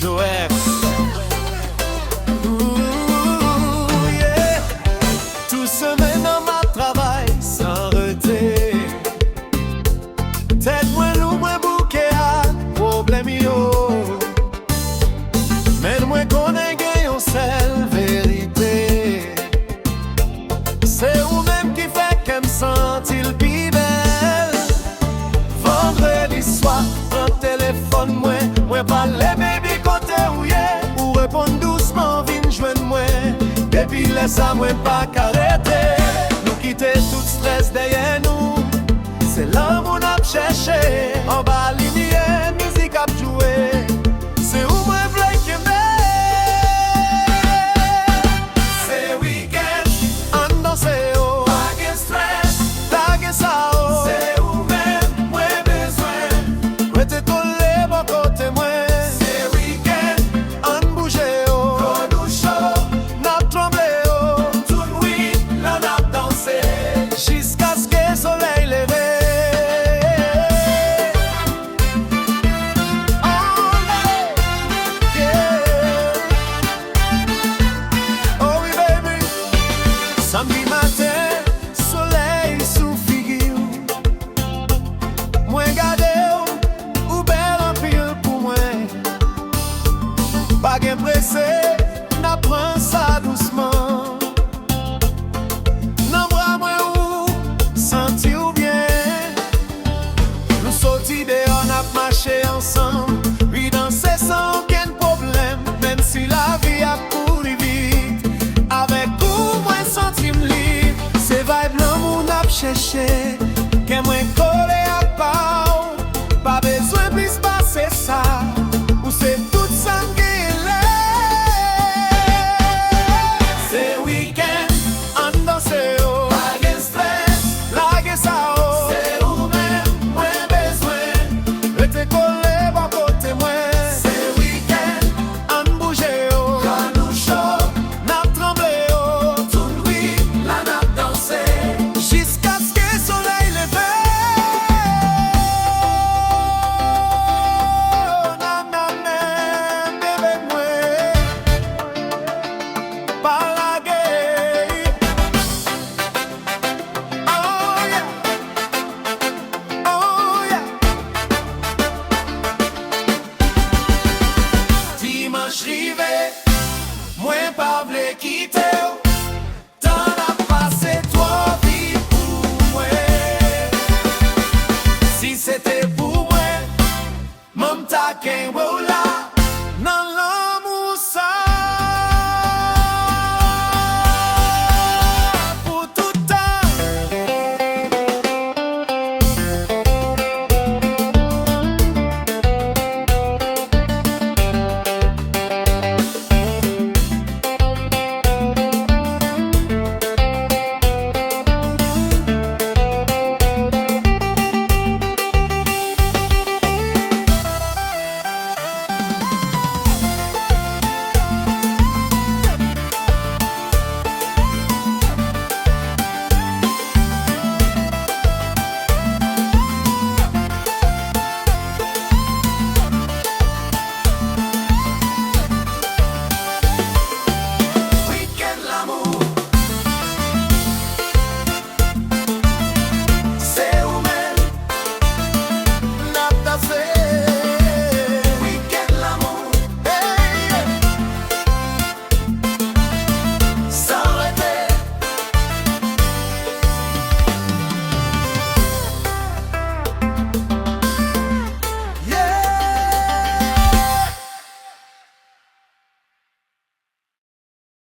Joël. Yeah. Tout semaine dans ma travail sans arrêter. Tête moins lourd, moins bouquet à problème yo. Mais moins qu'on ait gagné en seule vérité. C'est vous-même qui fait qu'elle me sentit le plus belle. Vendredi soir, un téléphone moi parler baby côté où y'a. Ou répondre doucement, vine joindre moi. Baby laisse à moi pas qu'arrêter. Nous quitter tout stress derrière nous. C'est là mon a cherché. En bas ligne, musique a joué. C'est où moi v'là qui c'est week-end, on danse oh. Pas de stress, pas de ça oh. C'est où même, moi besoin. Moi te coller mon côté moi. C'est week-end, on bouge oh. Qu'on nous chaud, n'a tremblé oh. Toute nuit, là n'a dansé. Jusqu'à ce que le soleil lève. Samedi matin, soleil sous figure. Moi gade ou bel en pile pour moi. Pas gain pressé, n'apprends ça doucement. Non bras moi ou sentir bien. Nous sortis dehors, n'a marché ensemble. Oui danser sans aucun problème, même si la vie a couru vite. Avec sentim libre, c'est vibe l'amour n'a cherché. Qu'est moins collé à part, pas besoin plus passer ça. Ou c'est tout ça qui l'est. C'est week-end, on danse oh. Pas de stress, la ça oh. C'est où même, moins besoin. Rete collé bon côté moi. C'est week-end, on bouge oh. Quand nous chaud, n'a tremblé oh. Jusqu'à ce que le soleil lève. Na na na, bébé moi, pas la gueule. Oh yeah, oh yeah. Dimanche rivé, moi pas vle quitter. Si c'était pour moi, mon taquin, voilà.